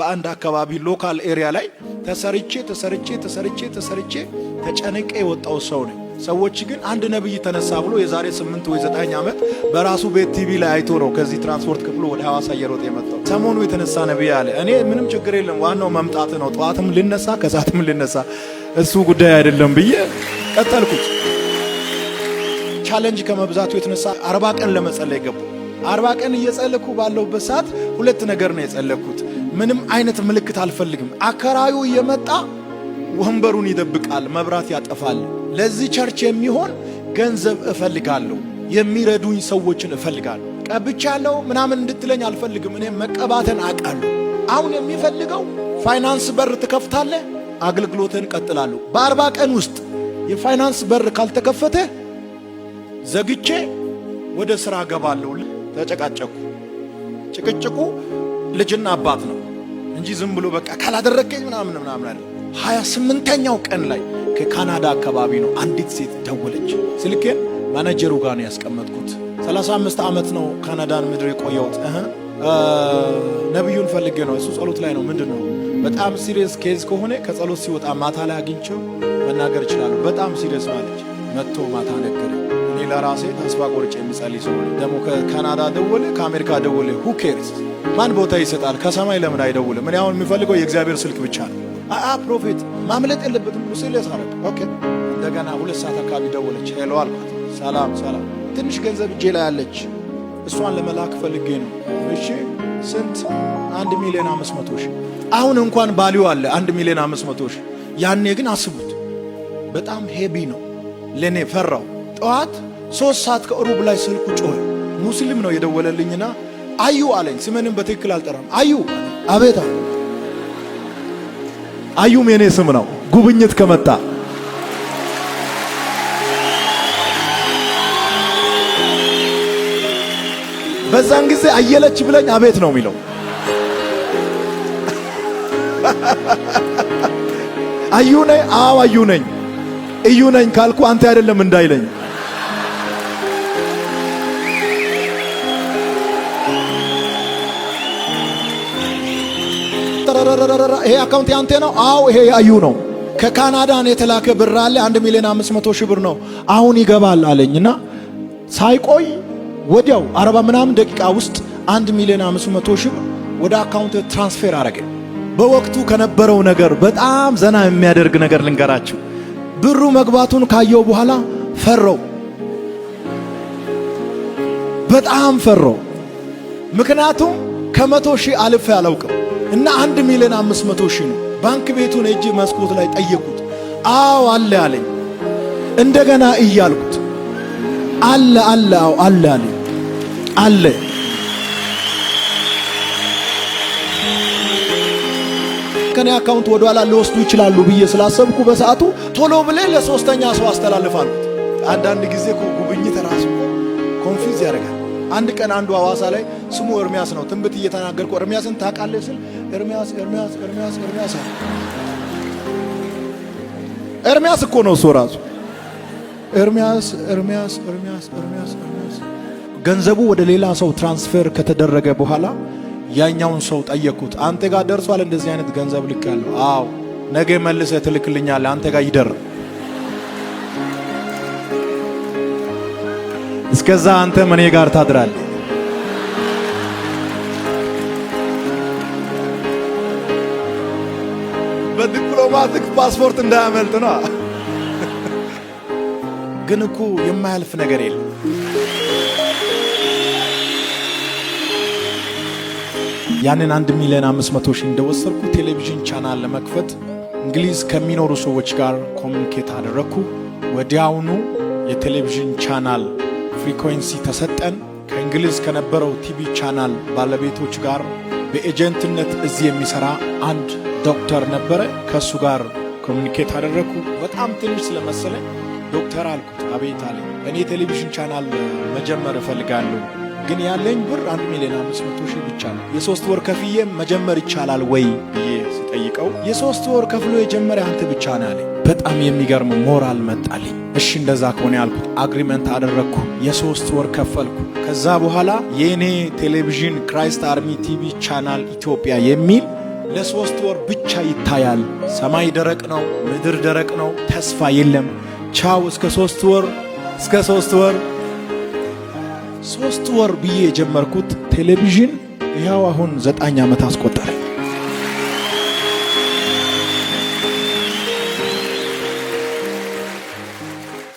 በአንድ አካባቢ ሎካል ኤሪያ ላይ ተሰርቼ ተጨነቀ የወጣው ሰው ነኝ። ሰዎች ግን አንድ ነብይ ተነሳ ብሎ የዛሬ 8 ወይ 9 ዓመት በራሱ ቤት ቲቪ ላይ አይቶ ነው ከዚህ ትራንስፖርት ክፍሉ ወደ ሐዋሳ እየሮጠ የመጣው። ሰሞኑ የተነሳ ነብይ አለ። እኔ ምንም ችግር የለም ዋናው መምጣት ነው፣ ጠዋትም ልነሳ ከሰዓትም ልነሳ እሱ ጉዳይ አይደለም ብዬ ቀጠልኩት። ቻሌንጅ ከመብዛቱ የተነሳ 40 ቀን ለመጸለይ ገቡ። 40 ቀን እየጸለይኩ ባለውበት ሰዓት ሁለት ነገር ነው የጸለይኩት። ምንም አይነት ምልክት አልፈልግም። አከራዩ እየመጣ ወንበሩን ይደብቃል፣ መብራት ያጠፋል። ለዚህ ቸርች የሚሆን ገንዘብ እፈልጋለሁ፣ የሚረዱኝ ሰዎችን እፈልጋለሁ። ቀብቻለሁ ምናምን እንድትለኝ አልፈልግም። እኔ መቀባተን አውቃለሁ። አሁን የሚፈልገው ፋይናንስ በር ትከፍታለህ፣ አገልግሎትን ቀጥላለሁ። በ40 ቀን ውስጥ የፋይናንስ በር ካልተከፈተ ዘግቼ ወደ ስራ ገባለሁ። ተጨቃጨቁ። ጭቅጭቁ ልጅና አባት ነው እንጂ ዝም ብሎ በቃ ካላደረከኝ ምናምን አይደል። 28ኛው ቀን ላይ ከካናዳ አካባቢ ነው አንዲት ሴት ደወለች። ስልኬን ማኔጀሩ ጋር ነው ያስቀመጥኩት። 35 ዓመት ነው ካናዳን ምድር የቆየሁት። ነብዩን ፈልጌ ነው፣ እሱ ጸሎት ላይ ነው። ምንድነው በጣም ሲሪየስ ኬዝ ከሆነ ከጸሎት ሲወጣ ማታ ላይ አግኝቼው መናገር ይችላል። በጣም ሲሪየስ ማለች። መጥቶ ማታ ነገረ። እኔ ለራሴ ተስፋ ቆርጬ የሚጸልይ ሰው ነኝ። ደግሞ ከካናዳ ደወለ፣ ከአሜሪካ ደወለ። ሁ ኬርስ ማን ቦታ ይሰጣል? ከሰማይ ለምን አይደውልም? እኔ አሁን የሚፈልገው የእግዚአብሔር ስልክ ብቻ ነው። ፕሮፌት ማምለጥ የለበትም ብሎ ሲል ያሳረግ። ኦኬ እንደገና 2 ሰዓት አካባቢ ደወለች። ሄሎ አልኳት። ሰላም ትንሽ ገንዘብ እጄ ላይ አለች፣ እሷን ለመላክ ፈልጌ ነው። እሺ ስንት? 1,500,000። አሁን እንኳን ባሊው አለ 1,500,000። ያኔ ግን አስቡት በጣም ሄቢ ነው ለኔ። ፈራው። ጠዋት 3 ሰዓት ከሩብ ላይ ስልኩ ጮኸ። ሙስሊም ነው የደወለልኝና አዩ አለኝ። ስምንም በትክክል አልጠራም። አዩ አቤት። አዩም የኔ ስም ነው። ጉብኝት ከመጣ በዛን ጊዜ አየለች ብለኝ አቤት ነው የሚለው። አዩ ነኝ? አዎ አዩ ነኝ። እዩ ነኝ ካልኩ አንተ አይደለም እንዳይለኝ። ይሄ አካውንት ያንተ ነው? አዎ ይሄ ያዩ ነው። ከካናዳን የተላከ ብር አለ 1,500,000 ብር ነው አሁን ይገባል አለኝና ሳይቆይ ወዲያው 40 ምናምን ደቂቃ ውስጥ 1,500,000 ብር ወደ አካውንት ትራንስፈር አረገ። በወቅቱ ከነበረው ነገር በጣም ዘና የሚያደርግ ነገር ልንገራችሁ። ብሩ መግባቱን ካየው በኋላ ፈረው፣ በጣም ፈረው። ምክንያቱም ከ100,000 አልፌ አላውቅም እና 1,500,000 ነው። ባንክ ቤቱን እጅ መስኮት ላይ ጠየቁት። አዎ አለ አለኝ። እንደገና እያልኩት አለ አዎ አለ አለኝ። አለ ከኔ አካውንት ወደ ኋላ ሊወስዱ ይችላሉ ብዬ ስላሰብኩ በሰዓቱ ቶሎ ብለህ ለሶስተኛ ሰው አስተላልፋለሁ። አንዳንድ ጊዜ ጉብኝት ራሱ ኮንፊውዝ ያደርጋል። አንድ ቀን አንዱ ሐዋሳ ላይ ስሙ ኤርሚያስ ነው። ትንቢት እየተናገርኩ ኤርሚያስን ታውቃለህ ስል ኤርሚያስ እኮ ነው እሱ ራሱ ኤርሚያስ። ገንዘቡ ወደ ሌላ ሰው ትራንስፈር ከተደረገ በኋላ ያኛውን ሰው ጠየቁት። አንተ ጋር ደርሷል እንደዚህ አይነት ገንዘብ ልካለሁ። አዎ ነገ መልሰህ ትልክልኛለህ፣ አንተ ጋር ይደር። እስከዛ አንተ እኔ ጋር ታድራለህ። በዲፕሎማቲክ ፓስፖርት እንዳያመልጥ ነው። ግን እኮ የማያልፍ ነገር የለም። ያንን 1,500,000 እንደወሰድኩ ቴሌቪዥን ቻናል ለመክፈት እንግሊዝ ከሚኖሩ ሰዎች ጋር ኮሙኒኬት አደረኩ። ወዲያውኑ የቴሌቪዥን ቻናል ፍሪኩዌንሲ ተሰጠን። ከእንግሊዝ ከነበረው ቲቪ ቻናል ባለቤቶች ጋር በኤጀንትነት እዚህ የሚሰራ አንድ ዶክተር ነበረ። ከሱ ጋር ኮሙኒኬት አደረኩ። በጣም ትንሽ ስለመሰለኝ ዶክተር አልኩት። አቤት አለኝ። እኔ ቴሌቪዥን ቻናል መጀመር እፈልጋለሁ፣ ግን ያለኝ ብር 1,500,000 ብቻ ነው። የ3 ወር ከፍዬ መጀመር ይቻላል ወይ ብዬ ሲጠይቀው የ3 ወር ከፍሎ የጀመረ አንተ ብቻ ነው አለኝ። በጣም የሚገርም ሞራል መጣልኝ። እሺ እንደዛ ከሆነ ያልኩት አግሪመንት አደረግኩ። የ3 ወር ከፈልኩ። ከዛ በኋላ የኔ ቴሌቪዥን ክራይስት አርሚ ቲቪ ቻናል ኢትዮጵያ የሚል ለሶስት ወር ብቻ ይታያል። ሰማይ ደረቅ ነው፣ ምድር ደረቅ ነው፣ ተስፋ የለም። ቻው እስከ 3 ወር 3 ወር ብዬ የጀመርኩት ቴሌቪዥን ይኸው አሁን 9 ዓመት አስቆጠረ።